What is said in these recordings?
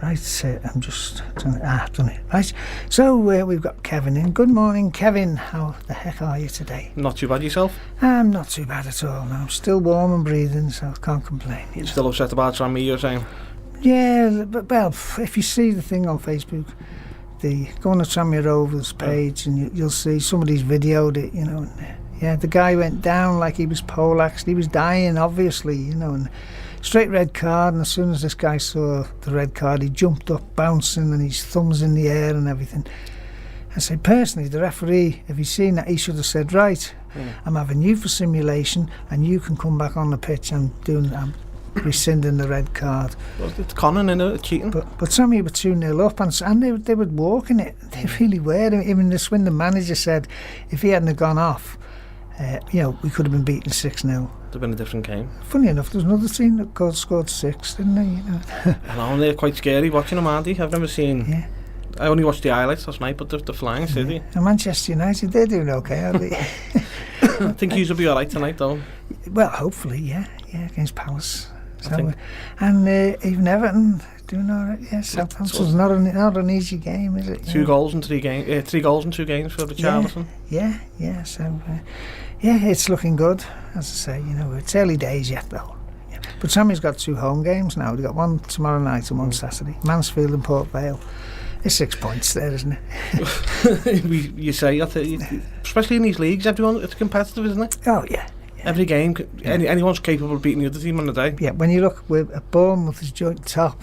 Right, I'm just done it. Right, so we've got Kevin in. Good morning, Kevin. How the heck are you today? Not too bad yourself? I'm not too bad at all. I'm still warm and breathing, so I can't complain. You know? Still upset about Sammy, you're saying? Yeah, but well, if you see the thing on Facebook, go on the Tranmere Rovers page, and you'll see somebody's videoed it. You know, and, yeah, the guy went down like he was poleaxed. He was dying, obviously. You know, and straight red card, and as soon as this guy saw the red card, he jumped up, bouncing, and his thumbs in the air and everything. I said, personally, the referee, if he's seen that, he should have said, right, I'm having you for simulation, and you can come back on the pitch and I'm rescinding the red card. Well, it's conning, innit? Cheating. But some of you were 2-0 up, and they were walking it. They really were. Even the Swindon manager said, if he hadn't gone off, we could have been beaten 6-0. It'd have been a different game. Funny enough, there's another team that scored 6, didn't they? You know. And they're quite scary watching them, aren't they? I've never seen... Yeah. I only watched the highlights last night, but they're flying, City. Yeah. And Manchester United, they're doing okay, aren't they? I think he's will be alright tonight, though. Well, hopefully, yeah, against Palace. So, and even Everton doing alright. Yeah, Southampton's not an easy game, is it? 2 goals in 3 games. 3 goals in 2 games for the Charlton. Yeah. So, it's looking good. As I say, it's early days yet, though. Yeah. But Sammy's got 2 home games now. They've got one tomorrow night and one Saturday. Mansfield and Port Vale. It's 6 points there, isn't it? you say, especially in these leagues, it's competitive, isn't it? Oh, yeah. Every game, anyone's capable of beating the other team on the day. Yeah, when you look at Bournemouth as joint top,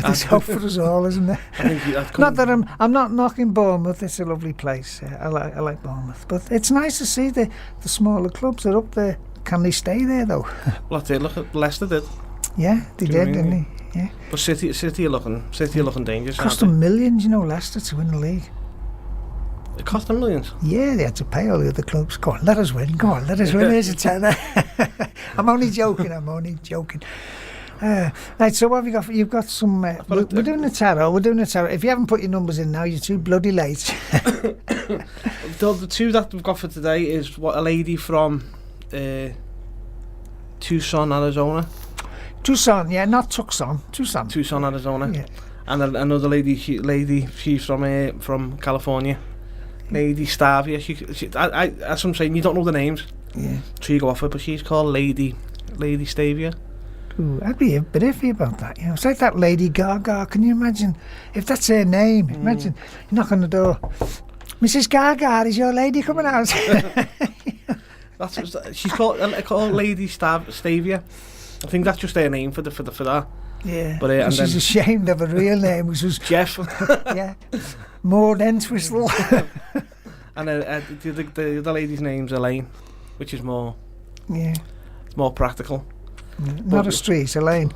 there's hope for us all, isn't there? Not that I'm not knocking Bournemouth. It's a lovely place. I like Bournemouth, but it's nice to see the smaller clubs are up there. Can they stay there though? Well, look at Leicester did. Yeah, they did, didn't they? Yeah. But City are looking dangerous. It cost them millions, Leicester to win the league. It cost them millions? Yeah, they had to pay all the other clubs. Go on, let us win. Here's a tenner. I'm only joking. Right, so what have you got? You've got some... we're doing the tarot. If you haven't put your numbers in now, you're too bloody late. The 2 that we've got for today is a lady from Tucson, Arizona. Tucson, yeah, not Tucson. Tucson, Arizona. Yeah. And another lady, she's from California. Lady Stavia. As I'm saying, you don't know the names. Yeah. So you go off it, but she's called Lady Stavia. Ooh, I'd be a bit iffy about that. It's like that Lady Gaga. Can you imagine if that's her name? Imagine you knock on the door. Mrs. Gaga, is your lady coming out? She's called Lady Stavia. I think that's just their name for that. Yeah, but and she's ashamed of her real name, which was Jeff. Yeah, Maud Entwistle. And the other lady's name's Elaine, which is more. Yeah, it's more practical. Not a street, Elaine.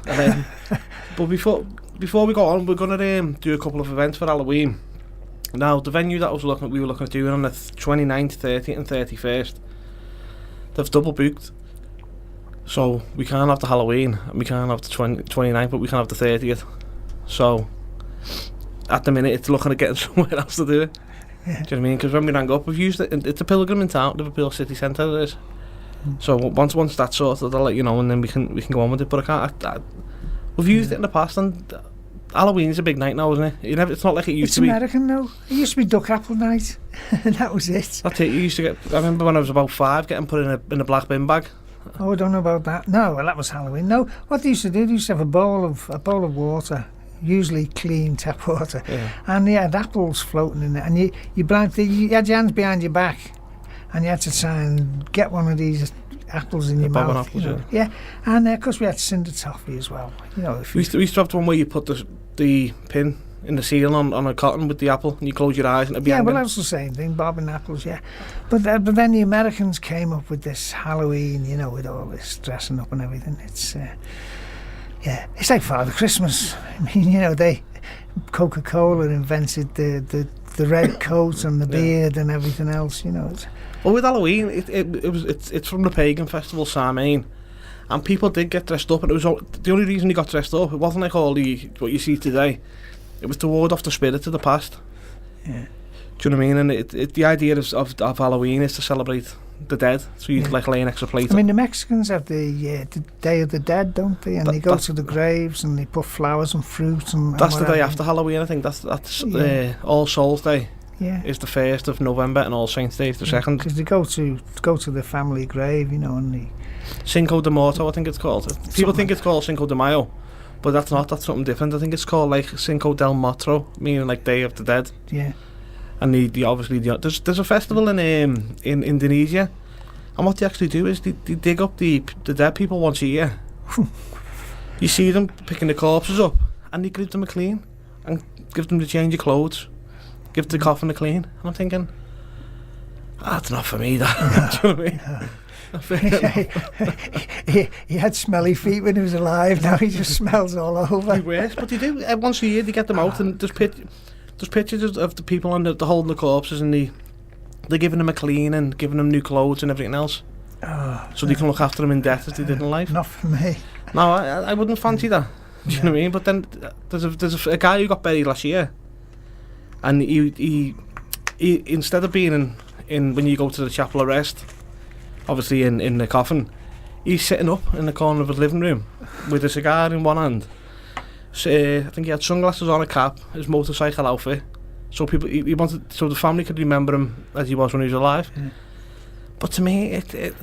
But before we go on, we're gonna do a couple of events for Halloween. Now, the venue that we were looking at doing on the 29th, 30th, and 31st, they've double booked. So we can't have the Halloween and we can't have the 29th, but we can have the 30th. So at the minute it's looking at getting somewhere else to do it. Yeah. Do you know what I mean? Because when we rang up, we've used it. It's a pilgrim in town, Liverpool city centre. It is. So once that's sorted, I'll let you know, and then we can go on with it. But we've used it in the past, and Halloween's a big night now, isn't it? It's not like it used to be. It's American though. It used to be Duck Apple night, and that was it. That's it. You used to get. I remember when I was about 5, getting put in a black bin bag. Oh, I don't know about that. No, well, that was Halloween. No, what they used to do, they used to have a bowl of water, usually clean tap water, and they had apples floating in it, and you had your hands behind your back, and you had to try and get one of these apples in your mouth. Apples, yeah, and of course we had cinder toffee as well. We used to have one where you put the pin in the ceiling on a cotton with the apple, and you close your eyes and it'd be well, that's the same thing, bobbing apples, yeah. But then the Americans came up with this Halloween, with all this dressing up and everything. It's it's like Father Christmas. I mean, Coca-Cola invented the red coat and the beard and everything else. Well, with Halloween, it's from the pagan festival Samhain, and people did get dressed up, and it was the only reason they got dressed up. It wasn't like what you see today. It was to ward off the spirits of the past. Yeah. Do you know what I mean? And the idea of Halloween is to celebrate the dead, so you'd like lay an extra plate. I mean, the Mexicans have the Day of the Dead, don't they? And they go to the graves and they put flowers and fruit and that's and the day after Halloween, I think. That's All Souls Day. Yeah. Is the 1st of November, and All Saints Day is the 2nd. Because they go to the family grave, you know, and they... Cinco de Morto, I think it's called. People think it's called Cinco de Mayo, but that's not. That's something different. I think it's called like Cinco del Morto, meaning like Day of the Dead. Yeah. And they obviously there's a festival in Indonesia, and what they actually do is they dig up the dead people once a year. You see them picking the corpses up, and they give them a clean, and give them the change of clothes, give the coffin a clean. And I'm thinking, that's not for me. That. Do you know what I mean? he had smelly feet when he was alive. Now he just smells all over. He works, but they do once a year. They get them out, and there's pictures of the people and they're holding the corpses, and they're giving them a clean and giving them new clothes and everything else, so they can look after them in death as they did in life. Not for me. No, I wouldn't fancy that. Do you know what I mean? But then there's a guy who got buried last year, and he instead of being in when you go to the chapel of rest, obviously in the coffin, he's sitting up in the corner of his living room with a cigar in one hand. So, I think he had sunglasses on, a cap, his motorcycle outfit, so he wanted, so the family could remember him as he was when he was alive. Yeah. But to me, it's a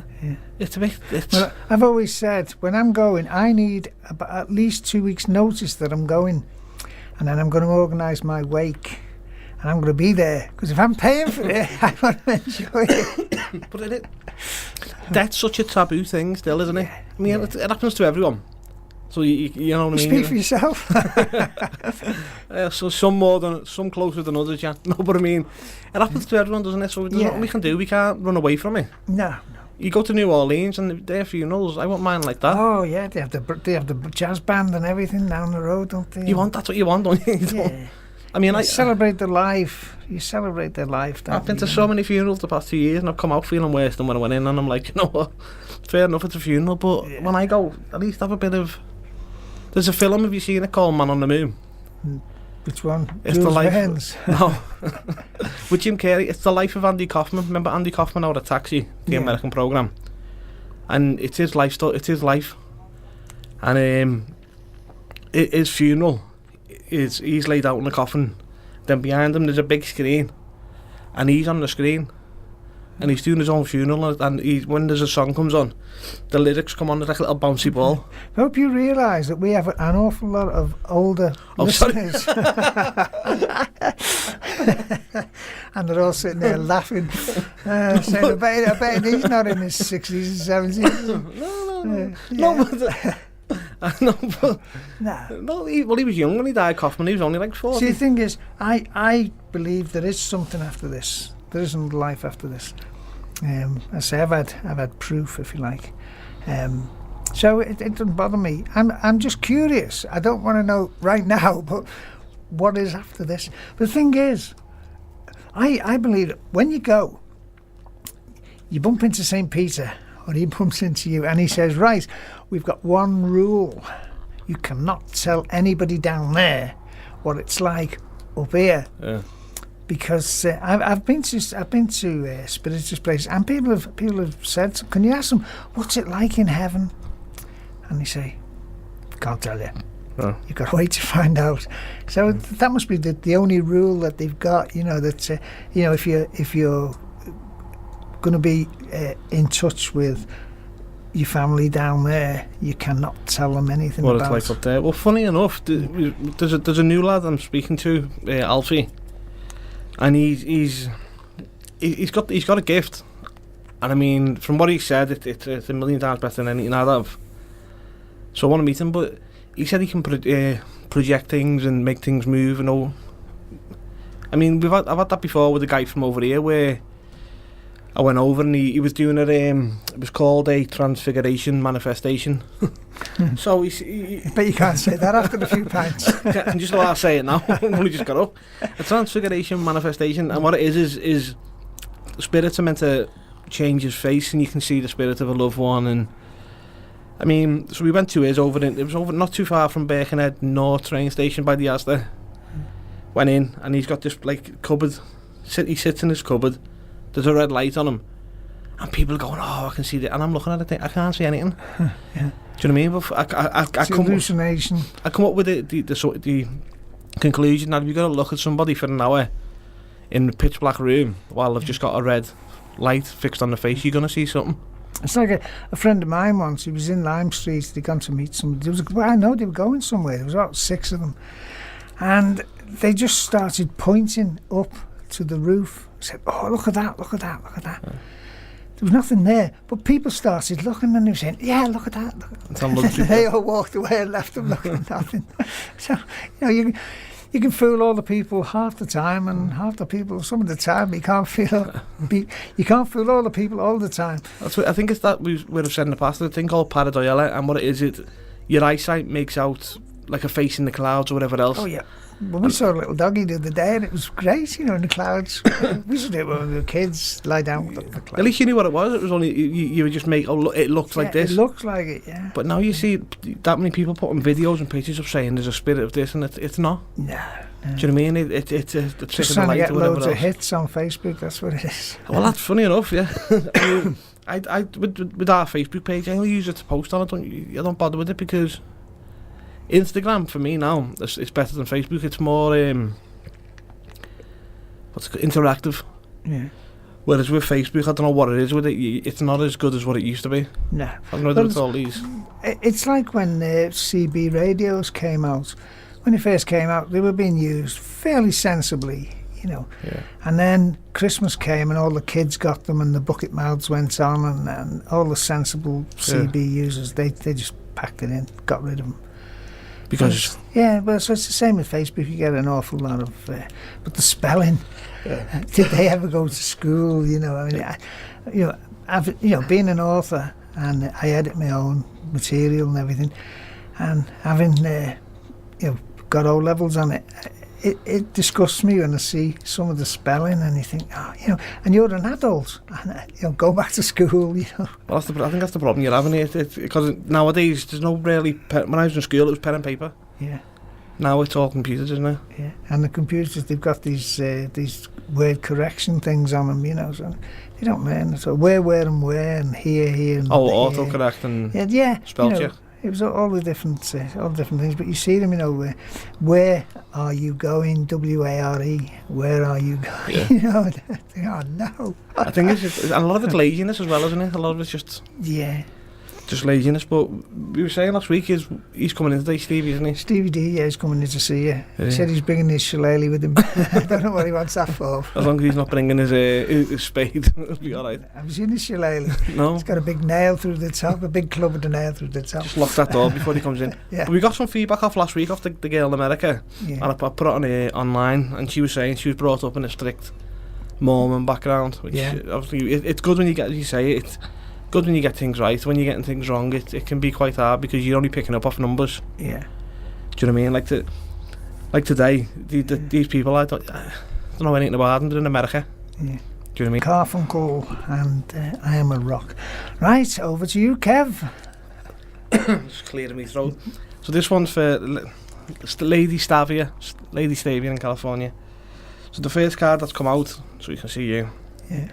bit. Well, I've always said when I'm going, I need about at least 2 weeks' notice that I'm going, and then I'm going to organise my wake, and I'm going to be there, because if I'm paying for it, I want to enjoy it. But that's such a taboo thing, still, isn't it? I mean, it happens to everyone. So you know what I mean? Speak for yourself. So some closer than others, yeah. No, but I mean, it happens to everyone, doesn't it? So there's nothing we can do. We can't run away from it. No. You go to New Orleans and their funerals, I wouldn't mind like that. Oh yeah, they have the jazz band and everything down the road, don't they? That's what you want, don't you? Yeah. I mean, I celebrate the life. You celebrate their life. I've been to so many funerals the past 2 years, and I've come out feeling worse than when I went in. And I'm like, you know what? Fair enough, it's a funeral, but when I go, at least have a bit of. There's a film, have you seen it, called Man on the Moon? Which one? It's the life. No, with Jim Carrey. It's the life of Andy Kaufman. Remember Andy Kaufman out of Taxi, the American program, and it's his life. It's his life, and his funeral is he's laid out in a coffin. Then behind him there's a big screen, and he's on the screen, and he's doing his own funeral. And when there's a song comes on, the lyrics come on like a little bouncy ball. I hope you realise that we have an awful lot of older listeners. And they're all sitting there laughing, saying, I bet he's not in his 60s and 70s. No, he was young when he died, Kaufman. He was only like 40. See, the thing is, I believe there is something after this. There isn't life after this. I say I've had proof, if you like. So it doesn't bother me. I'm just curious. I don't want to know right now, but what is after this? But the thing is, I believe that when you go, you bump into St. Peter, or he bumps into you, and he says, right, we've got one rule. You cannot tell anybody down there what it's like up here. Yeah. Because I've been to spiritualist places, and people have said, can you ask them what's it like in heaven? And they say, can't tell you. Oh. You've got to wait to find out. So that must be the only rule that they've got. You know that if you're going to be in touch with your family down there, you cannot tell them anything about what it's like up there. Well, funny enough, there's a new lad I'm speaking to, Alfie. And he's got a gift, and I mean, from what he said, it's a million times better than anything I'd have. So I want to meet him, but he said he can project things and make things move and all. I mean, I've had that before with a guy from over here where I went over and he was doing it. It was called a transfiguration manifestation. So he but you can't say that after a few pints. I'm just allowed to say it now. I've only just got up. A transfiguration manifestation, and what it is spirits are meant to change his face, and you can see the spirit of a loved one. And I mean, so we went to his it was over not too far from Birkenhead North train station by the Asda. Went in, and he's got this like cupboard. He sits in his cupboard. There's a red light on him, and people are going, "Oh, I can see that," and I'm looking at it, I can't see anything. Yeah. Do you know what I mean? But I It's hallucination. I come up with the conclusion that if you're going to look at somebody for an hour in a pitch black room while they've just got a red light fixed on the face, you're going to see something. It's like a friend of mine once, he was in Lime Street, they'd gone to meet somebody. I know they were going somewhere, there was about 6 of them. And they just started pointing up to the roof. Said, "Oh, look at that, look at that, look at that." Yeah. There was nothing there, but people started looking and they were saying, "Yeah, look at that, look at that." They all walked away and left them looking at nothing. So, you can fool all the people half the time, and half the people some of the time you can't fool all the people all the time. That's what I think. It's that we would have said in the past. A thing called pareidolia, and what it is, your eyesight makes out like a face in the clouds or whatever else. Oh yeah. Well, we saw a little doggy the other day, and it was great, in the clouds. We used to do it when we were kids, lie down with the clouds. At least you knew what it was. It was only you would just make. Oh, it looks like this. It looks like it, yeah. But now you see that many people putting videos and pictures of saying there's a spirit of this, and it's not. No. Do you know what I mean? It's just trying to get loads of hits on Facebook. That's what it is. Well, that's funny enough, yeah. I with our Facebook page, I only use it to post on it. I don't bother with it because Instagram for me now it's better than Facebook. It's more interactive. Yeah. Whereas with Facebook, I don't know what it is with it. It's not as good as what it used to be. No. I don't know whether it's all these. It's like when CB radios came out. When they first came out, they were being used fairly sensibly, Yeah. And then Christmas came and all the kids got them and the bucket mouths went on and all the sensible CB users, they just packed it in, got rid of them. Because well, so it's the same with Facebook. You get an awful lot of, but the spelling. Did they ever go to school? Being an author and I edit my own material and everything, and having got O levels on it. It disgusts me when I see some of the spelling, and you think, and you're an adult, and go back to school, Well, I think that's the problem you're having here, because nowadays there's no really. When I was in school, it was pen and paper. Yeah. Now it's all computers, isn't it? Yeah. And the computers, they've got these word correction things on them, so they don't learn. So where, and here, and autocorrect and spell check. It was all the different things, but you see them, where are you going? WARE, where are you going? Yeah. Oh no. I think it's just, and a lot of it's laziness as well, isn't it? A lot of it's just just laziness. But we were saying last week he's coming in today, Stevie, isn't he? Stevie D, he's coming in to see you. He said he's bringing his shillelagh with him. I don't know what he wants that for. As long as he's not bringing his spade, it'll be all right. Have you seen his shillelagh? No. It's got a big nail through the top, a big club with a nail through the top. Just lock that door before he comes in. Yeah. But we got some feedback off last week off the girl in America, and I put it on online, and she was saying she was brought up in a strict Mormon background, which obviously it's good when you get, as you say, it's good when you get things right. When you're getting things wrong, it can be quite hard because you're only picking up off numbers. Yeah. Do you know what I mean? Like today, these people, I don't know anything about them. They're in America. Yeah. Do you know what I mean? Carfunkel and I Am a Rock. Right, over to you, Kev. Just clearing my throat. So this one's for Lady Stavia in California. So the first card that's come out, so you can see you. Yeah.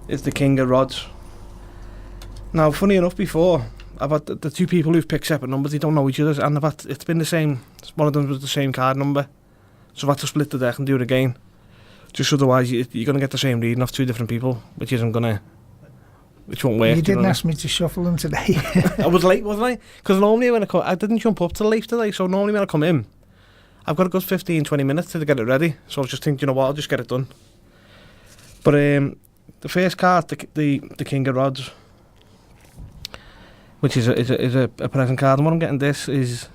Is the King of Rods. Now, funny enough, before I've had the two people who've picked separate numbers, they don't know each other, and it's been the same. One of them was the same card number, so I've had to split the deck and do it again. Just otherwise, you're going to get the same reading off two different people, which won't work. You didn't ask me to shuffle them today. I was late, wasn't I? Because normally when I didn't jump up till late today, so normally when I come in, I've got a good 15-20 minutes to get it ready. So I was just thinking, I'll just get it done. But the first card, the King of Rods, which is a present card, and what I'm getting this is,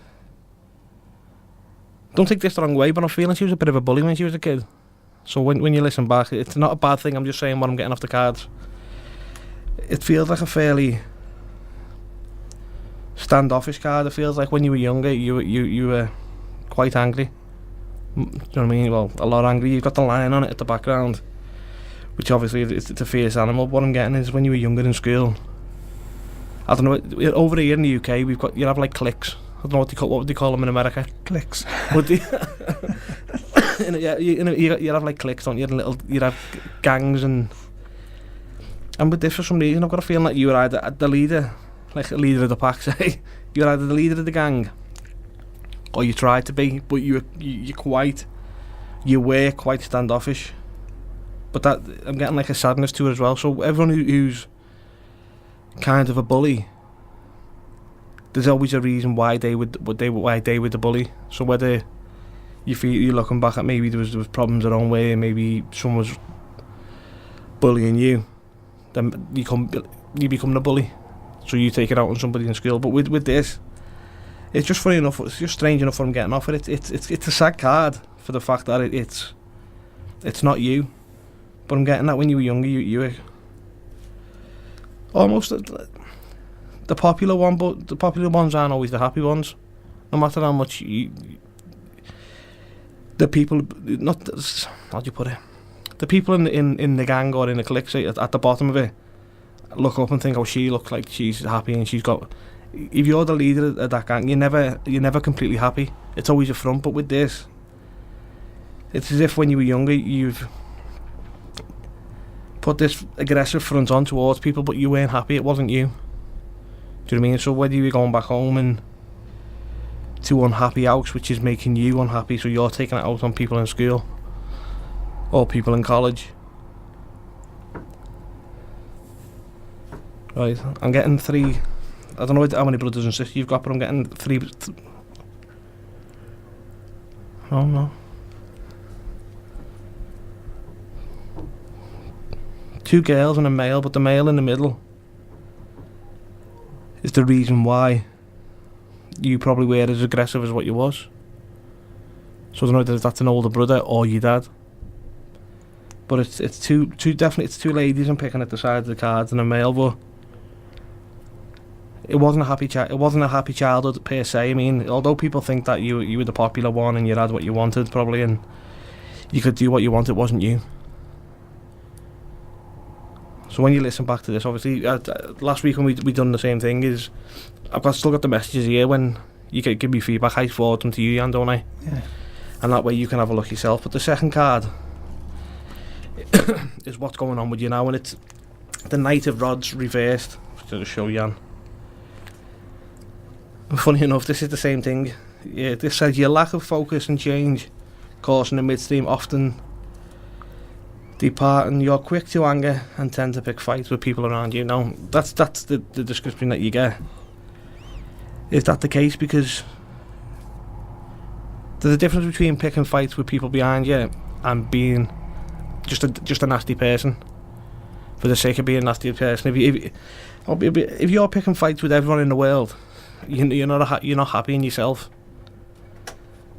don't take this the wrong way, but I'm feeling she was a bit of a bully when she was a kid. So when you listen back, it's not a bad thing, I'm just saying what I'm getting off the cards. It feels like a fairly standoffish card. It feels like when you were younger, you were quite angry. Do you know what I mean? Well, a lot angry. You've got the lion on it at the background, which obviously it's a fierce animal. What I'm getting is when you were younger in school, I don't know, over here in the UK, you have like cliques. I don't know what would they call them in America? Cliques. Would they? You have like cliques, don't you? You'd have gangs, and And with this, for some reason, I've got a feeling like you were either the leader, like a leader of the pack, say. You're either the leader of the gang, or you tried to be, but you were quite standoffish. But that, I'm getting like a sadness to it as well. So everyone who's kind of a bully, there's always a reason why they were the bully. So whether you feel you're looking back at maybe there was problems their own way, maybe someone was bullying you, then you become the bully. So you take it out on somebody in school. But with this, it's just funny enough. It's just strange enough for him getting off it. It's a sad card for the fact that it's not you. But I'm getting that when you were younger, you were almost the popular one. But the popular ones aren't always the happy ones. No matter how much the people, not how do you put it? The people in the gang or in the clique, say at the bottom of it, look up and think, oh, she looks like she's happy and she's got. If you're the leader of that gang, you're never completely happy. It's always a front. But with this, it's as if when you were younger, you've put this aggressive front on towards people, but you weren't happy. It wasn't you. Do you know what I mean? So whether you're going back home and to unhappy house, which is making you unhappy, so you're taking it out on people in school or people in college. Right, I'm getting 3. I don't know how many brothers and sisters you've got, but I'm getting 3. Oh no. 2 girls and a male, but the male in the middle is the reason why you probably were as aggressive as what you was. So I don't know if that's an older brother or your dad. But it's two definitely it's 2 ladies I'm picking at the side of the cards and a male, but it wasn't a happy childhood per se. I mean, although people think that you were the popular one and you had what you wanted probably and you could do what you wanted, it wasn't you. So when you listen back to this, obviously last week when we done the same thing, is still got the messages here when you could give me feedback. I forward them to you, Jan, don't I? Yeah. And that way you can have a look yourself. But the second card is what's going on with you now, and it's the Knight of Rods reversed. To show Jan. And funny enough, this is the same thing. Yeah, this says your lack of focus and change, causing the midstream often depart, and you're quick to anger and tend to pick fights with people around you. Now, that's the description that you get. Is that the case? Because there's a difference between picking fights with people behind you and being just a nasty person for the sake of being a nasty person. If you're picking fights with everyone in the world, you're not happy in yourself.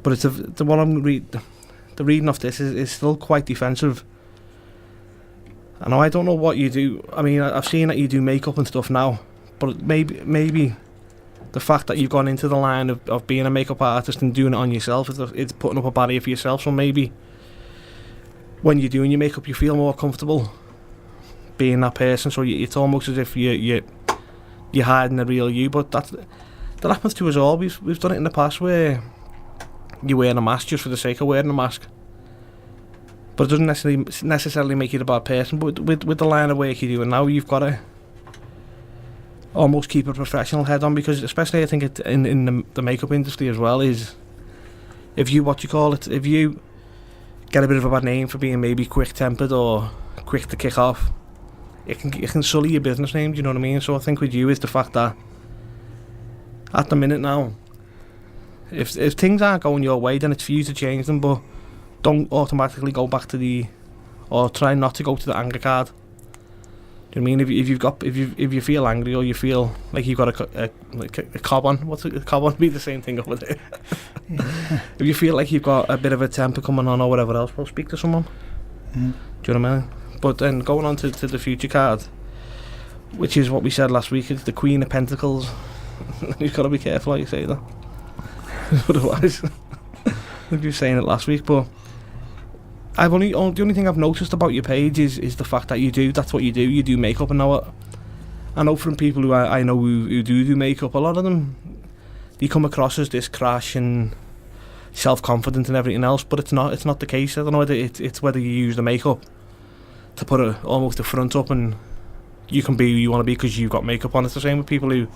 But it's the one I'm the reading of this is still quite defensive. I know I don't know what you do. I mean, I've seen that you do makeup and stuff now, but maybe the fact that you've gone into the line of being a makeup artist and doing it on yourself, it's putting up a barrier for yourself. So maybe when you're doing your makeup, you feel more comfortable being that person. So it's almost as if you're hiding the real you. But that happens to us all. We've done it in the past where you're wearing a mask just for the sake of wearing a mask. But it doesn't necessarily make you a bad person. But with the line of work you're doing now, you've got to almost keep a professional head on, because especially I think in the makeup industry as well, is if you get a bit of a bad name for being maybe quick-tempered or quick to kick off, it can sully your business name, do you know what I mean? So I think with you is the fact that at the minute now, if things aren't going your way, then it's for you to change them, but don't automatically go back to or try not to go to the anger card. Do you know what I mean? If you feel angry or you feel like you've got a cob on, what's a cob on? Be the same thing over there. Yeah. If you feel like you've got a bit of a temper coming on or whatever else, well, speak to someone. Mm. Do you know what I mean? But then going on to the future card, which is what we said last week, is the Queen of Pentacles. You've got to be careful how you say that. Otherwise, if you're saying it last week, but the only thing I've noticed about your page is the fact that that's what you do makeup. And now I know from people who I know who do makeup, a lot of them, they come across as this crash and self-confident and everything else, but it's not the case. I don't know whether it's whether you use the makeup to put almost a front up and you can be who you want to be because you've got makeup on. It's the same with people who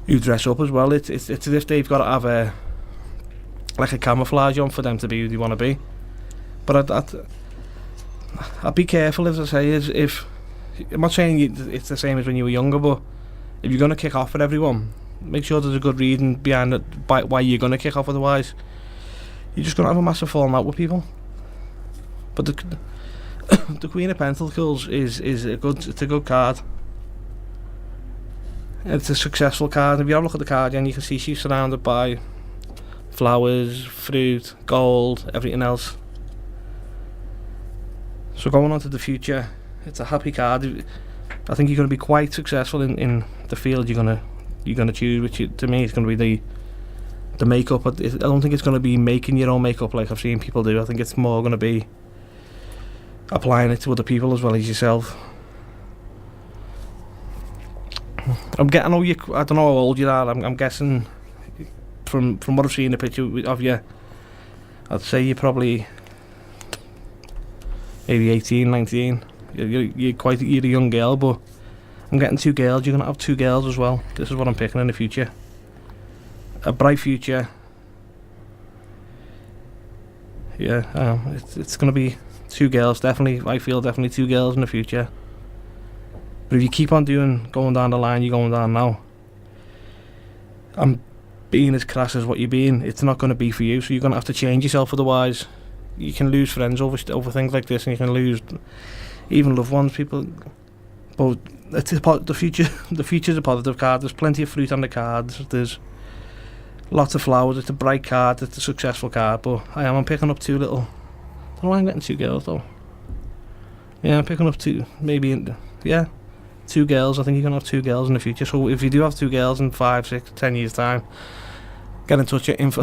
dress up as well. It's as if they've got to have a camouflage on for them to be who they want to be. But I'd be careful, as I say, if I'm not saying it's the same as when you were younger, but if you're going to kick off with everyone, make sure there's a good reason behind it, why you're going to kick off. Otherwise, you're just going to have a massive falling out with people. But the Queen of Pentacles is a good card. It's a successful card. If you have a look at the card, and you can see she's surrounded by flowers, fruit, gold, everything else. So going on to the future, it's a happy card. I think you're going to be quite successful in the field you're going to choose, which to me is going to be the makeup. I don't think it's going to be making your own makeup like I've seen people do. I think it's more going to be applying it to other people as well as yourself. I don't know how old you are. I'm guessing from what I've seen in the picture of you, I'd say you're probably maybe 18, 19. You're a young girl, but I'm getting 2 girls. You're going to have 2 girls as well. This is what I'm picking in the future. A bright future. Yeah, it's going to be 2 girls, definitely. I feel definitely 2 girls in the future. But if you keep on going down the line you're going down now, I'm being as crass as what you're being, it's not going to be for you, so you're going to have to change yourself. Otherwise you can lose friends over things like this, and you can lose even loved ones, people. But the future's a positive card. There's plenty of fruit on the cards, there's lots of flowers, it's a bright card, it's a successful card. But I'm picking up 2 little, I don't know why I'm getting 2 girls though. Yeah, I'm picking up 2, maybe, 2 girls. I think you're going to have 2 girls in the future. So if you do have 2 girls in 5, 6, 10 years time, get in touch at info.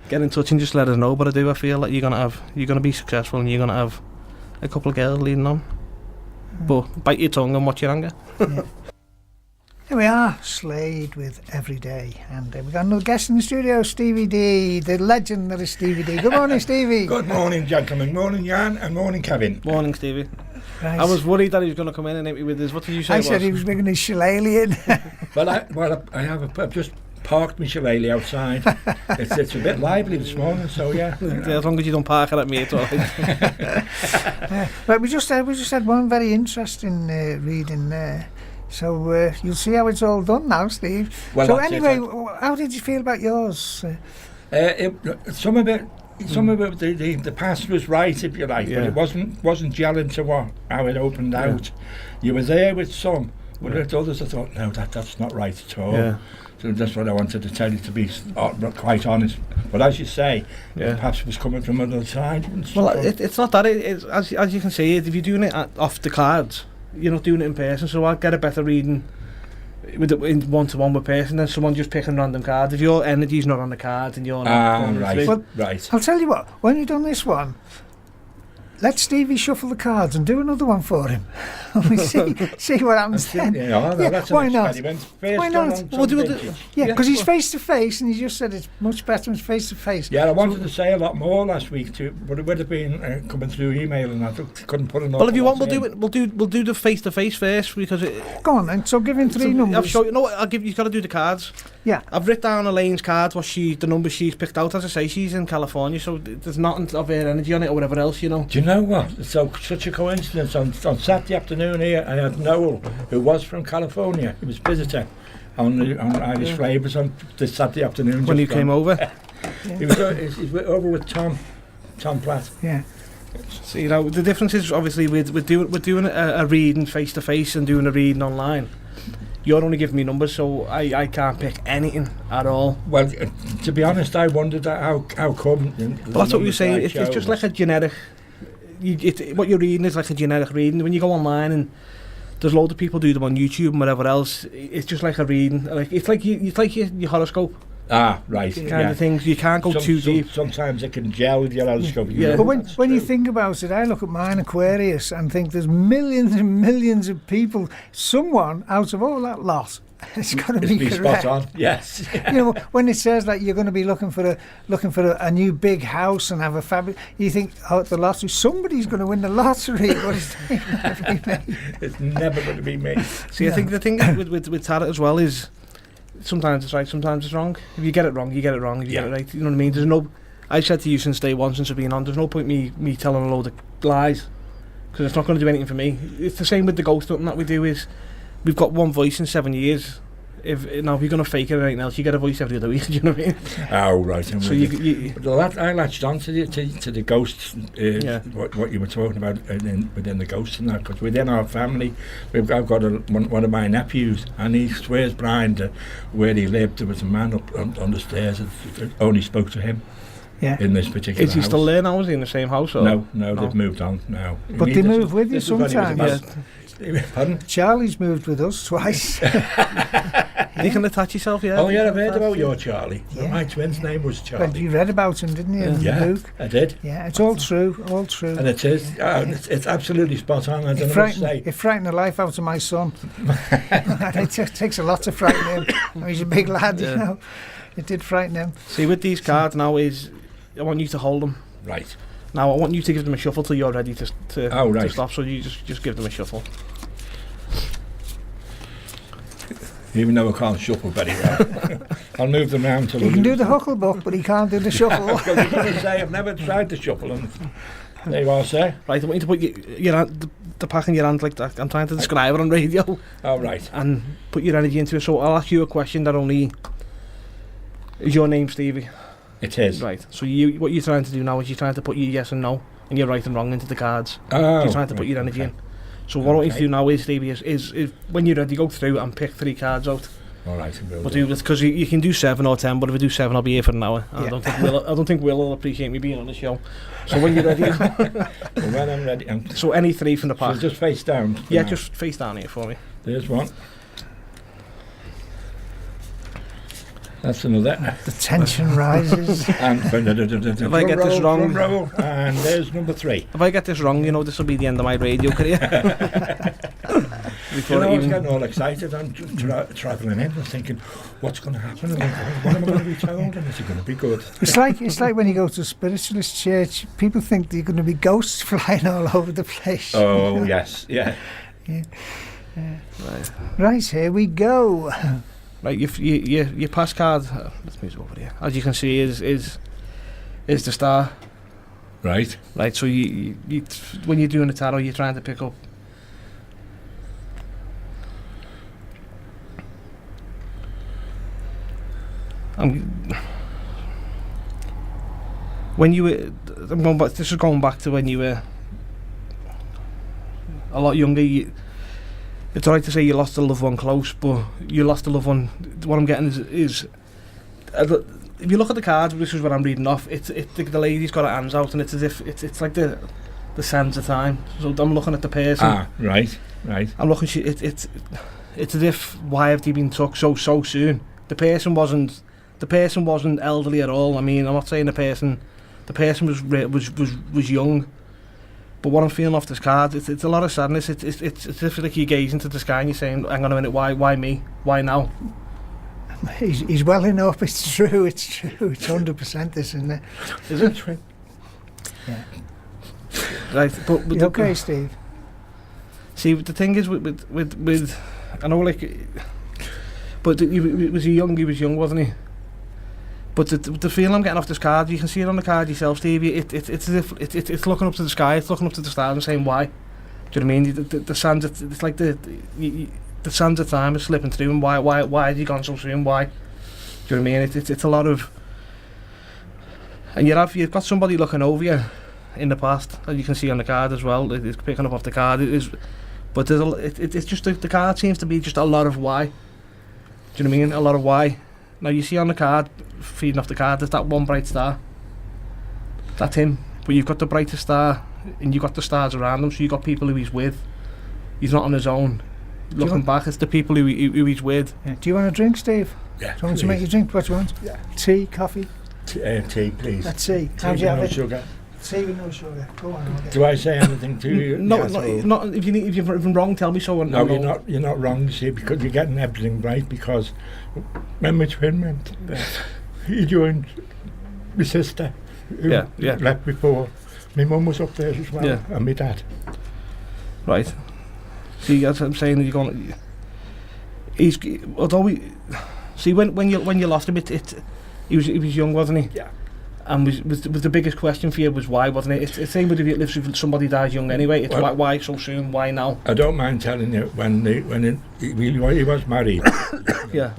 Get in touch and just let us know. But I feel like you're going to be successful, and you're going to have a couple of girls leading on. But bite your tongue and watch your anger. Yeah. Here we are, Slade with Everyday, and we've got another guest in the studio, Stevie D, the legend that is Stevie D. Good morning, Stevie. Good morning, gentlemen. Morning, Jan, and morning, Kevin. Morning, Stevie. Right. I was worried that he was going to come in and hit me with this. What did you say? I said he was bringing his shillelagh in. I've just parked my shillelagh outside. It's a bit lively this morning, so yeah. As long as you don't park it at me, it's all right. But we just had one very interesting reading there. So you'll see how it's all done now, Steve. Well, so anyway, how did you feel about yours? Some of it, the past was right, if you like, but it wasn't gelling to how it opened out. You were there with some, but with others I thought, no, that's not right at all. Yeah. So that's what I wanted to tell you, to be quite honest. But as you say, perhaps it was coming from another side. Well, it's not that. It's as you can see, if you're doing it off the cards, you're not doing it in person. So I'd get a better reading in one-to-one with person than someone just picking random cards. If your energy's not on the cards and you're not right. Well, right. I'll tell you what, when you've done this one, let Stevie shuffle the cards and do another one for him. We see what happens then. That's why an not? Experiment. Why not? We'll do it. Yeah, because he's face to face, and he just said it's much better when it's face to face. Yeah, I wanted to say a lot more last week too, but it would have been coming through email, and I couldn't put enough. Well, if you want, we'll do it. We'll do the face to face first, because go on then. So give him 3 numbers. I'll show you. No, I'll give you. You've got to do the cards. Yeah. I've written down Elaine's card, the numbers she's picked out. As I say, she's in California, so there's nothing of her energy on it or whatever else, you know. Do you know what? It's such a coincidence. On Saturday afternoon here, I had Noel, who was from California. He was visiting on Irish Flavours on this Saturday afternoon. When you came over? He was over with Tom Platt. Yeah. So, you know, the difference is obviously we're doing a reading face to face and doing a reading online. You're only giving me numbers, so I can't pick anything at all. Well, to be honest, I wondered how come. Well, that's what we say. It's just like a generic. What you're reading is like a generic reading. When you go online, and there's loads of people do them on YouTube and whatever else, it's just like a reading. Like it's like your horoscope. Ah, right. Kind of things. You can't go too deep. Sometimes it can gel with your horoscope. Yeah. But when you think about it, I look at mine, Aquarius, and think there's millions and millions of people. Someone out of all that lot it's got to It's be spot correct. on. Yes. You know, when it says that you're going to be looking for a new big house and have a fabulous, you think, oh, the lottery, somebody's going to win the lottery, but it's never going to be me. It's never going to be me. See, I think the thing with tarot as well is sometimes it's right, sometimes it's wrong. If you get it wrong, you get it wrong. If you get it right, you know what I mean? There's no. I said to you since day one, since I've been on, there's no point me telling a load of lies, because it's not going to do anything for me. It's the same with the ghost hunting that we do. Is we've got one voice in 7 years. If you're going to fake it or anything else, you get a voice every other week. Do you know what I mean? Oh, right. I'm So with you But I latched on to the ghosts, what you were talking about within the ghosts and that, because within our family, I've got one of my nephews, and he swears blind where he lived, there was a man up on the stairs that only spoke to him in this particular is he house. still there now? Is he in the same house? Or? No, they've moved on now. But they move with you sometimes. Pardon? Charlie's moved with us twice. You can attach yourself, yeah. Oh, yeah, I've heard about your Charlie. Yeah. My twin's name was Charlie. Well, you read about him, didn't you? In the book? I did. Yeah, it's all true, all true. And it is. It's absolutely spot on. I don't know what to say. It frightened the life out of my son. It takes a lot to frighten him. He's a big lad, you know. It did frighten him. See, with these cards now is, I want you to hold them. Right. Now I want you to give them a shuffle till you're ready to stop. So you just give them a shuffle. Even though I can't shuffle very well, I'll move them round till He can do the hucklebuck, but he can't do the shuffle. I was going to say I've never tried to shuffle, and there you are, sir. Right, I want you to put your hand, the pack in your hand like that. I'm trying to describe it on radio. Oh, right. And put your energy into it. So I'll ask you a question that only is your name, Stevie. It is. Right. So what you're trying to do now is you're trying to put your yes and no and your right and wrong into the cards. Oh, you're trying to put your energy in. So what I want you to do now is, Stevie, is when you're ready, go through and pick 3 cards out. All right, we'll do this because you can do 7 or 10, but if we do 7, I'll be here for an hour. Yeah. I don't think Will will appreciate me being on the show. So when you're ready, well, when I'm ready, so any 3 from the pack. So just face down. Yeah, just face down here for me. There's one. That's another. The tension rises. And if I get this wrong, roll, and there's number 3. If I get this wrong, you know this will be the end of my radio career. You know, I was getting all excited. I'm travelling in and thinking, what's going to happen? And what am I going to be told? And is it going to be good? It's like when you go to a spiritualist church, people think there are going to be ghosts flying all over the place. Oh, yes, yeah. Right, here we go. Right, your pass card. Let's move over here. As you can see, is the star. Right. Right. So you when you're doing a tarot, you're trying to pick up. When you were, I'm going back. This is going back to when you were a lot younger. It's alright to say you lost a loved one close, but you lost a loved one. What I'm getting is if you look at the cards, this is what I'm reading off. It's the lady's got her hands out, and it's as if it's like the sands of time. So I'm looking at the person. Ah, right. I'm looking. It's as if why have they been took so soon? The person wasn't elderly at all. I mean, I'm not saying the person was young. But what I'm feeling off this card, it's a lot of sadness. It's as if like you gaze into the sky and you're saying, hang on a minute, why me? Why now? He's welling up. It's true. It's 100% this, isn't it? Is it? Yeah. Right, but you okay, Steve? See, the thing is with I know, like, but he was young, wasn't he? But the feeling I'm getting off this card, you can see it on the card yourself, Stevie. It's as if it's looking up to the sky, it's looking up to the stars and saying why. Do you know what I mean? The sands, it's like the sands of time is slipping through, and why have you gone so soon? Why? Do you know what I mean? It's a lot of, and you've got somebody looking over you in the past, as you can see on the card as well. It's picking up off the card. But it's just the card seems to be just a lot of why. Do you know what I mean? A lot of why. Now you see on the card, feeding off the card, there's that one bright star. That's him. But you've got the brightest star, and you've got the stars around him, so you've got people who he's with. He's not on his own. Looking back, it's the people who he's with. Yeah. Do you want a drink, Steve? Yeah. Do you want to make you drink? What do you want? Yeah. Tea, coffee? Tea, please. That's tea. Tea How do you have no it? sugar. Stevie, no, sure. Go on. Okay. Do I say anything to you? No, Yes, not if you're wrong, tell me so. No, you're not wrong, you see, because you're getting everything right, because when my twin went, he joined my sister, who left before. My mum was up there as well, and my dad. Right. See, that's what I'm saying, you're going... Although when you lost him, he was young, wasn't he? Yeah. And was the biggest question for you was why, wasn't it? It's the same with if you live with somebody dies young anyway. It's why so soon? Why now? I don't mind telling you he was married. Yeah.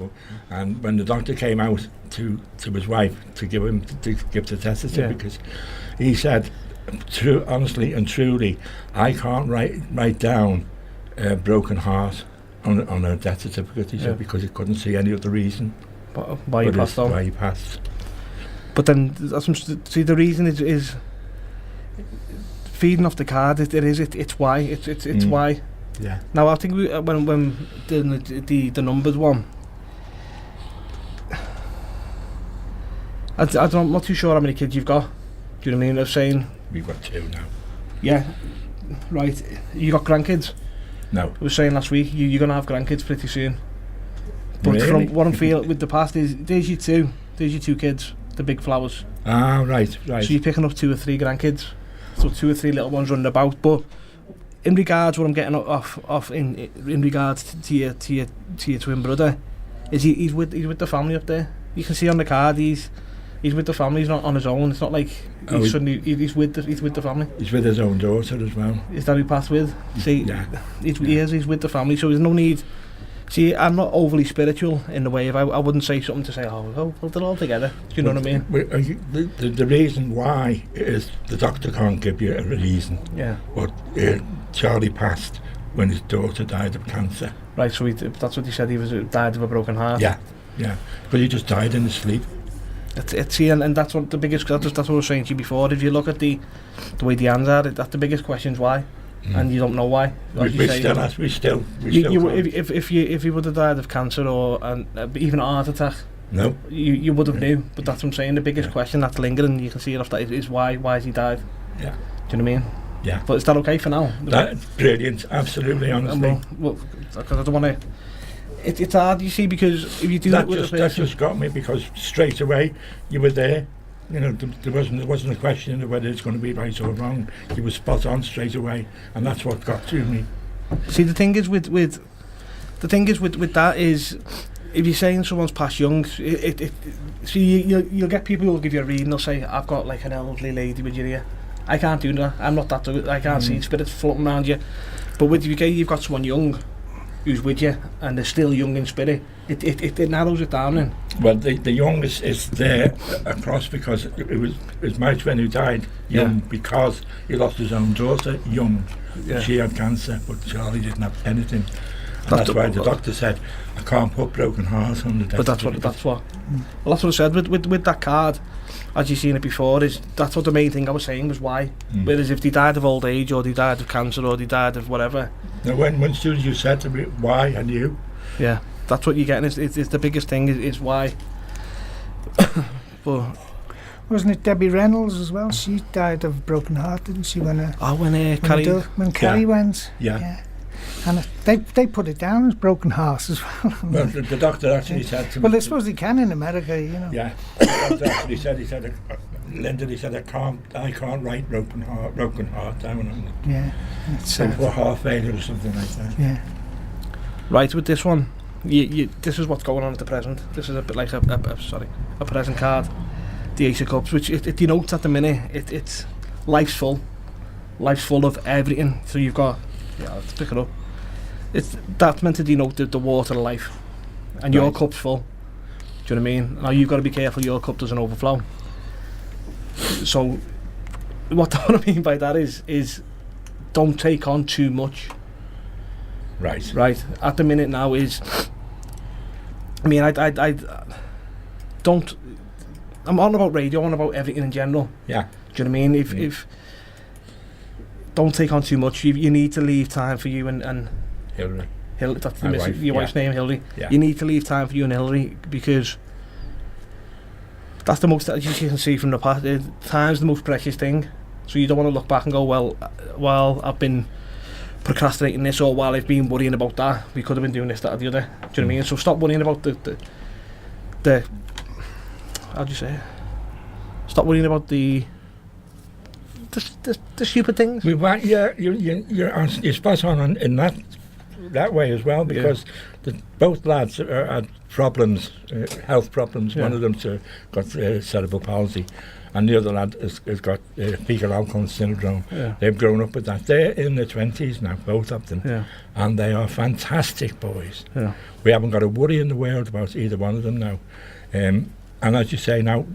And when the doctor came out to his wife to give the test certificates, he said, honestly and truly, I can't write down broken heart on a death certificate. He said, because he couldn't see any other reason why he passed on. Why he passed. But then, see, the reason is feeding off the card. It's why. It's why. Yeah. Now I think when the numbers one, I'm not too sure how many kids you've got. Do you know what I mean? Of saying we've got 2 now. Yeah. Right. You got grandkids? No. I was saying last week you're gonna have grandkids pretty soon. But really? From what I'm feeling with the past is there's your two kids. The big flowers. Ah, right. So you're picking up 2 or 3 grandkids. So 2 or 3 little ones running about. But in regards what I'm getting off in regards to your twin brother, is he's with the family up there. You can see on the card he's with the family. He's not on his own. It's not like he's with the family. He's with his own daughter as well. Is that who passed with? See, yeah. He's with the family. So there's no need. See, I'm not overly spiritual in the way of I wouldn't say something to say, well, they're all together. Do you know what I mean? The reason why is the doctor can't give you a reason. Yeah. But Charlie passed when his daughter died of cancer. Right, so that's what he said, he died of a broken heart. Yeah. But he just died in his sleep. And that's what the biggest, that's what I was saying to you before. If you look at the way the hands are, that's the biggest question is why. And you don't know why. We still. If you would have died of cancer or even a heart attack, no, you would have knew. But that's what I'm saying. The biggest question that's lingering, you can see it off that is why has he died? Yeah. Do you know what I mean? Yeah. But is that okay for now? That's brilliant. Absolutely, honestly. Well, because I don't want to. It's hard, you see, because if you do that with that just got me, because straight away you were there. You know, there wasn't a question of whether it's going to be right or wrong. He was spot on straight away, and that's what got to me. See, the thing is with that is, if you're saying someone's passed young, see, you'll get people who'll give you a reading. They'll say, "I've got like an elderly lady with you here." I can't do that. I'm not that good. I can't see spirits floating around you. But with you've got someone young who's with you, and they're still young in spirit. It narrows it down then. Well, the youngest is there across, because it was my twin who died young, because he lost his own daughter young. Yeah. She had cancer, but Charlie didn't have anything. And that's why the doctor said, I can't put broken heart on the death. But that's what I said with that card, as you've seen it before, that's what the main thing I was saying was why. Whereas if they died of old age, or they died of cancer, or they died of whatever. Now when soon as you said to me why, I knew. Yeah. That's what you're getting. It's the biggest thing is why. But wasn't it Debbie Reynolds as well? She died of a broken heart, didn't she? When Carrie went. Yeah. And they put it down as broken heart as well. Well, the doctor actually said to me. Well, I suppose they can in America, you know. Yeah. The doctor actually said, Linda, he said, I can't write broken heart down on it. Yeah. So for heart failure or something like that. Yeah. Right, with this one. This is what's going on at the present. This is a bit like a present card, the Ace of Cups, which it denotes at the minute. It's life's full of everything. So you've got, let's pick it up. That's meant to denote the water of life, and your cup's full. Do you know what I mean? Now you've got to be careful your cup doesn't overflow. So what I mean by that is don't take on too much. Right. At the minute now is, I mean, I don't. I'm on about radio, on about everything in general. Yeah. Do you know what I mean? If don't take on too much. You need to leave time for you and Hillary. That's your wife's name, Hillary. Yeah. You need to leave time for you and Hillary, because that's the most, as you can see from the past. Time's the most precious thing. So you don't want to look back and go, well, I've been procrastinating this, or while I've been worrying about that, we could have been doing this, that, or the other. Do you know what I mean? So stop worrying about the how do you say it? Stop worrying about the stupid things. You're spot on in that way as well, because both lads had problems, health problems. One of them's got cerebral palsy, and the other lad has got fecal alcohol syndrome. They've grown up with that. They're in their 20s now, both of them, and they are fantastic boys. We haven't got a worry in the world about either one of them now. And as you say now,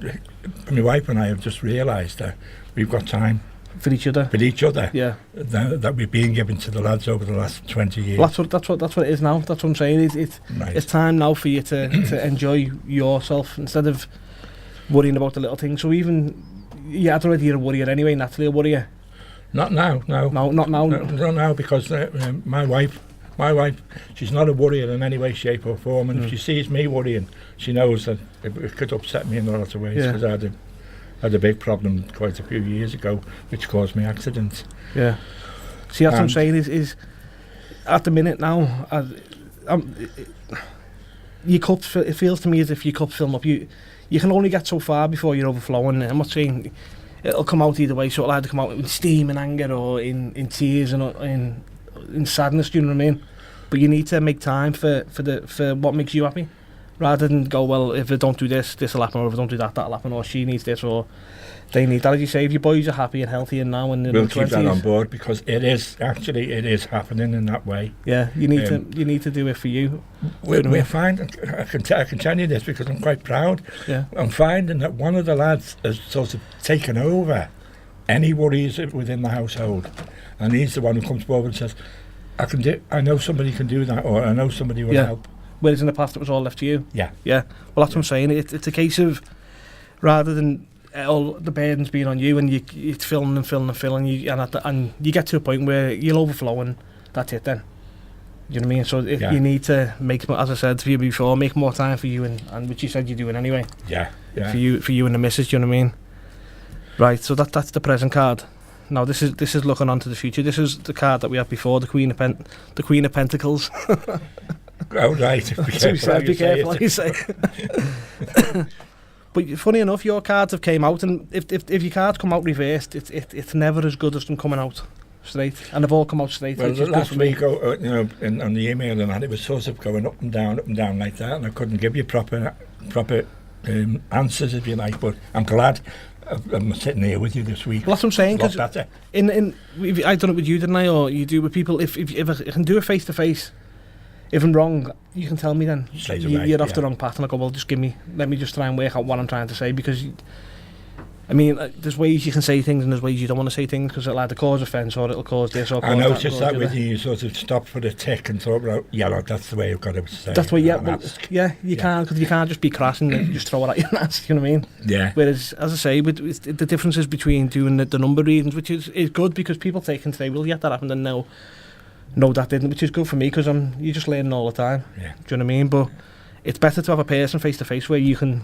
my wife and I have just realised that we've got time for each other. That we've been given to the lads over the last 20 years. Well, that's what it is now. That's what I'm saying. It's time now for you to enjoy yourself instead of worrying about the little things. So even I'd already a worrier anyway. Naturally, a worrier. Not now. No, not now. Not now, because my wife, she's not a worrier in any way, shape or form, and if she sees me worrying, she knows that it could upset me in a lot of ways, because I had a big problem quite a few years ago, which caused me accidents. See, that's what I'm saying is at the minute now, it feels to me as if your cup's filling up. You can only get so far before you're overflowing. I'm not saying it'll come out either way, so it'll either come out in steam and anger, or in tears and in sadness, do you know what I mean? But you need to make time for what makes you happy, rather than go, well, if I don't do this, this will happen, or if I don't do that, that'll happen, or she needs this, or they need that. As you say, if your boys are happy and healthy and now in the 20s, we'll keep that on board, because it is happening in that way. You need to do it for you. We're finding, I can tell you this because I'm quite proud. I'm finding that one of the lads has sort of taken over any worries within the household, and he's the one who comes forward and says, I know somebody can do that, or I know somebody will help. Whereas in the past it was all left to you. Yeah. Well, that's what I'm saying. It's a case of, rather than all the burdens being on you, and it's filling, and you get to a point where you'll overflow, and that's it then. You know what I mean? So you need to make, as I said to you before, make more time for you, and which you said you're doing anyway. For you and the missus. You know what I mean? Right. So that's the present card. Now this is looking on to the future. This is the card that we had before, the Queen of Pentacles. Oh right. Be careful what you say. But funny enough, your cards have came out, and if your cards come out reversed, it's never as good as them coming out straight, and they've all come out straight. Well, last week, on the email and that, it was sort of going up and down like that, and I couldn't give you proper answers, if you like. But I'm glad I'm sitting here with you this week. Well, that's what I'm saying. Because I done it with you, didn't I? Or you do with people. If I can do it face to face, if I'm wrong, you can tell me then. You're off the wrong path, and I go, well, let me just try and work out what I'm trying to say, because I mean, there's ways you can say things and there's ways you don't want to say things, because it'll either cause offence or it'll cause this or cause I noticed that with you sort of stopped for the tick and thought, well, that's the way I've got to say. That's the way, you can't, because you can't just be crass and just throw it at your ass, you know what I mean? Yeah. Whereas, as I say, the differences between doing the number readings, which is good, because people take and say, well, that happened, and no, that didn't, which is good for me, because you're just learning all the time. Yeah. Do you know what I mean? But it's better to have a person face to face where you can,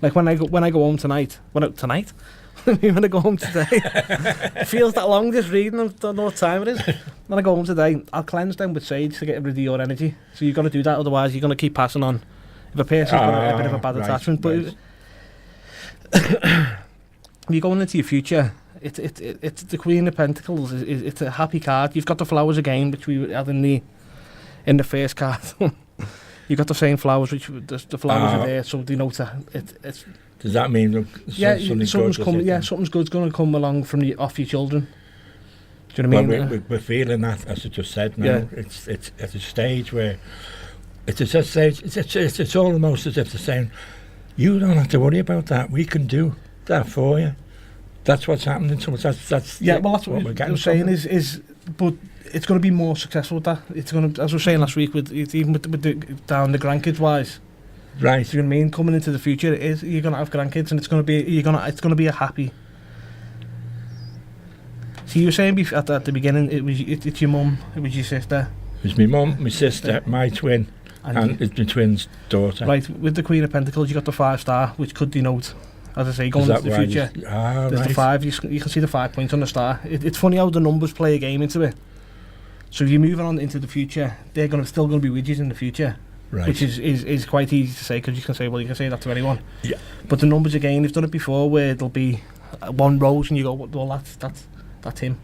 like when I go home tonight, when I go home today, it feels that long just reading, I don't know what time it is. When I go home today, I'll cleanse them with sage to get rid of your energy. So you've got to do that, otherwise you're going to keep passing on. If a person's got a bit of a bad attachment, but if you're going into your future, it's the Queen of Pentacles. It's a happy card. You've got the flowers again, which we had in the first card. You've got the same flowers, which the flowers are there, so they know it's. Does that mean something's good's going to come along off your children? Do you know what I mean? We're feeling that, as I just said. Now it's at a stage where it's almost as if they're saying, you don't have to worry about that. We can do that for you. That's what's happening. So that's what we're getting. I'm saying is, but it's going to be more successful with that. It's going to, as we were saying last week, even with the down the grandkids wise. Right. Do you know what I mean? Coming into the future, you're going to have grandkids, and it's going to be a happy. So you were saying at the beginning, it's your mum, it was your sister. It was my mum, my sister, my twin, and it's my twin's daughter. Right. With the Queen of Pentacles, you got the 5-star, which could denote as I say, going into the future. There's the 5. You can see the 5 points on the star. It's funny how the numbers play a game into it. So if you're moving on into the future, they're still going to be with you in the future. Right. Which is quite easy to say, because you can say that to anyone. Yeah. But the numbers again, they've done it before where there'll be one rose and you go, well, that's him.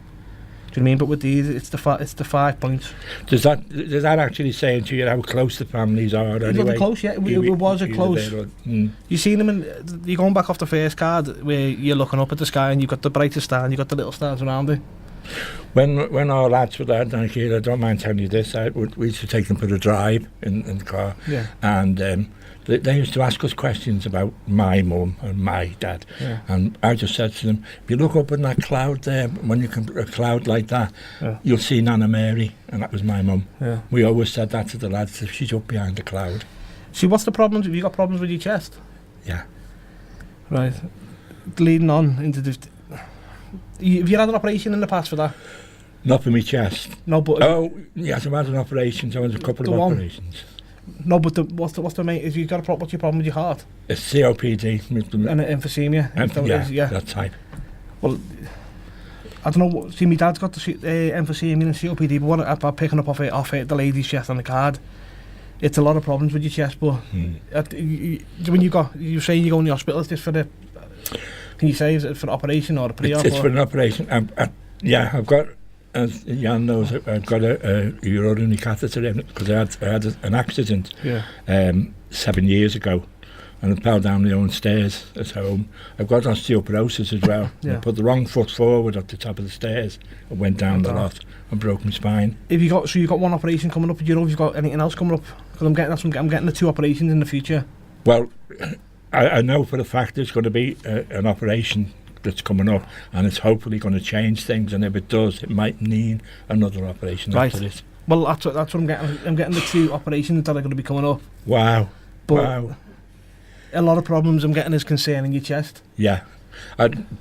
Do you know what I mean? But with these, it's the 5 points. Does that actually say to you how close the families are? Anyway? Well, close, yeah. It was a close. You seen them, you're going back off the first card where you're looking up at the sky and you've got the brightest star and you've got the little stars around it. When our lads were there, I don't mind telling you this, we used to take them for a drive in the car, and they used to ask us questions about my mum and my dad, and I just said to them, if you look up in that cloud there, when you can a cloud like that, you'll see Nana Mary, and that was my mum. We always said that to the lads, if she's up behind the cloud. See, what's the problems? Have you got problems with your chest? Yeah. Right. Leading on into the... Have you had an operation in the past for that? Not for my chest. No, but... Oh, yes, I've had an operation, so I've had a couple of operations. No, but what's the main... What's your problem with your heart? It's COPD. And emphysema? That type. Well, I don't know, see, my dad's got the emphysema and COPD, but what I'm picking up off the lady's chest on the card, it's a lot of problems with your chest, but when you're saying you go in the hospital, is this for the... Can you say, is it for an operation or a pre-op? It's for an operation. I've got, as Jan knows, I've got a urinary catheter in it because I had an accident 7 years ago, and I fell down my own stairs at home. I've got osteoporosis as well. I put the wrong foot forward at the top of the stairs and went down the lot and broke my spine. You've got one operation coming up, do you know if you've got anything else coming up? Because I'm getting the 2 operations in the future. Well, I know for a fact there's going to be an operation that's coming up, and it's hopefully going to change things, and if it does, it might need another operation after this. Well, that's what I'm getting. I'm getting the 2 operations that are going to be coming up. Wow. But a lot of problems I'm getting is concerning your chest. Yeah.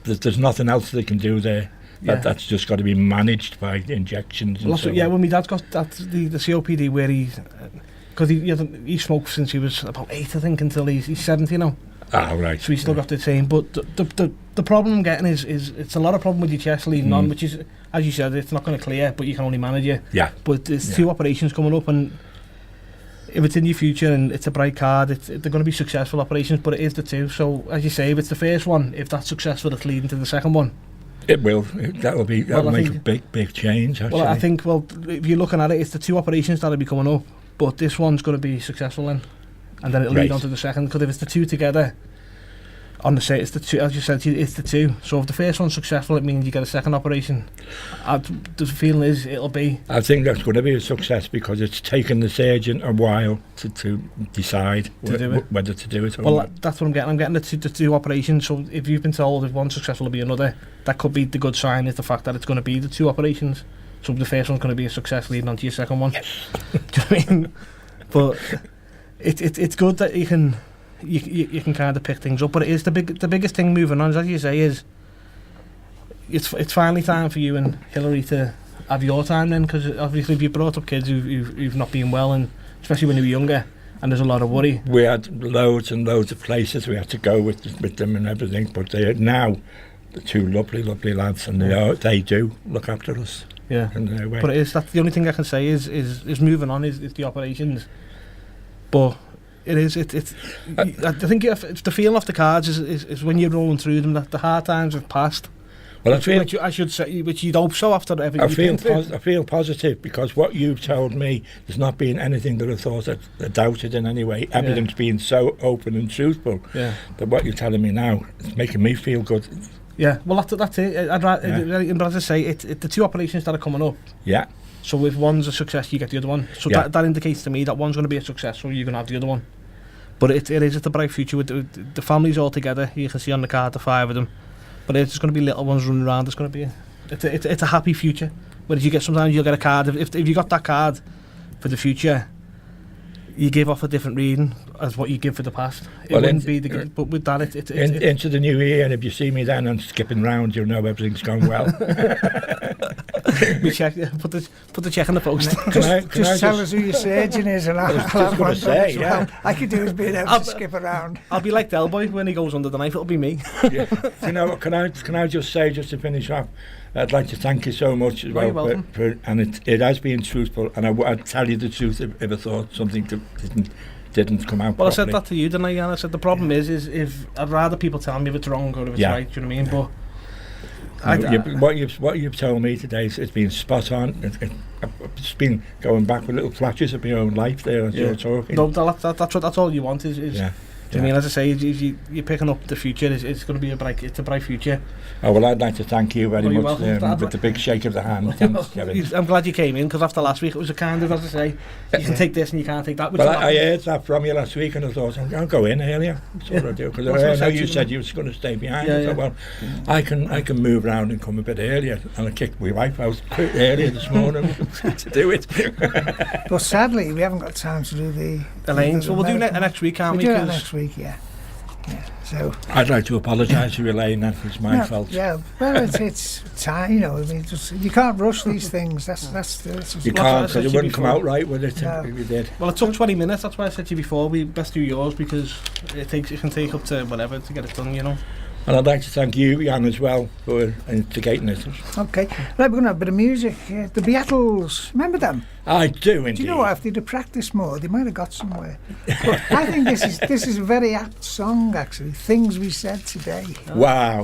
There's nothing else they can do there. That's just got to be managed by injections and so on. Well, my dad's got the COPD where he's... Because he smoked since he was about 8, I think, until he's 70 now. Right. So he's still got the same. But the problem I'm getting is it's a lot of problem with your chest leading on, which is, as you said, it's not going to clear, but you can only manage it. Yeah. But there's 2 operations coming up, and if it's in your future and it's a bright card, they're going to be successful operations, but it is the 2. So, as you say, if it's the first one, if that's successful, it's leading to the second one. It will. That'll make a big change, actually. Well, I think, if you're looking at it, it's the 2 operations that'll be coming up. But this one's going to be successful then, and then it'll lead on to the second. Because if it's the 2 together, on the set, it's the 2. As you said, it's the 2. So if the first one's successful, it means you get a second operation. The feeling is it'll be. I think that's going to be a success because it's taken the surgeon a while to decide whether to do it or not. That's what I'm getting. I'm getting the 2 operations. So if you've been told if one's successful, it'll be another. That could be the good sign. Is the fact that it's going to be the 2 operations. So the first one's going to be a success leading on to your second one. Yes. Do you know what I mean? But it's good that you can kind of pick things up. But it is the biggest thing moving on, as you say, is it's finally time for you and Hillary to have your time then, because obviously if you brought up kids who've not been well, and especially when they were younger, and there's a lot of worry. We had loads and loads of places we had to go with them and everything, but they are now the 2 lovely lads, and they do look after us. Yeah, but that's the only thing I can say is moving on is the operations. But it's I think if the feeling off the cards is when you're rolling through them that the hard times have passed. Well, I should say, which you'd hope so after everything. I feel positive because what you've told me has not been anything that I thought I doubted in any way. Everything's been so open and truthful. Yeah. That what you're telling me now is making me feel good. Yeah, well that's it. But as I say, it's the 2 operations that are coming up. Yeah. So if one's a success, you get the other one. So that indicates to me that one's going to be a success, so you're going to have the other one. But it is a bright future with the families all together. You can see on the card the 5 of them. But it's going to be little ones running around. It's going to be it's a happy future. Whereas sometimes you'll get a card. If you got that card for the future, you give off a different reading as what you give for the past. It wouldn't be but with that, it's into the new year, and if you see me then and skipping round, you'll know everything's gone well. We check. Put the check in the post. Just tell us who your surgeon is, and I'll have one say, as well. I could do is being able to skip around. I'll be like Del Boy when he goes under the knife. It'll be me. Yeah. You know, can I just say, just to finish off, I'd like to thank you so much as well. You're welcome. And it has been truthful, and I'd tell you the truth if I thought something didn't come out Well, properly. I said that to you, didn't I? And I said the problem is if I'd rather people tell me if it's wrong or if it's right. Do you know what I mean? But What you've told me today, it's been spot on. It's been going back with little flashes of my own life there as you're talking. No, that's all you want is do you mean, as I say, if you're picking up the future, it's going to be a bright future. Oh, well, I'd like to thank you very much welcome, with the big shake of the hand. Thanks, Jerry. I'm glad you came in, because after last week it was a kind of, as I say, you can take this and you can't take that. Well, I heard that from you last week, and I thought, I'll go in earlier. That's what I do, because I know you said you was going to stay behind. I thought, well, I can move around and come a bit earlier, and I kicked my wife out quite earlier this morning to do it. But sadly, we haven't got time to do the Elaine, so we'll do next week, can't we? We'll do it next week, yeah. So I'd like to apologise to Elaine. That was my fault. Yeah, well, it's time. You know, I mean, you can't rush these things. That's you can't, because it wouldn't come out right with it if you did. Well, it took 20 minutes. That's why I said to you before, we best do yours, because it can take up to whatever to get it done. You know. And I'd like to thank you, Jan, as well, for instigating it. Okay. Right, we're going to have a bit of music. The Beatles, remember them? I do, indeed. Do you know what? If they'd have practiced more, they might have got somewhere. But I think this is a very apt song, actually. Things We Said Today. Wow.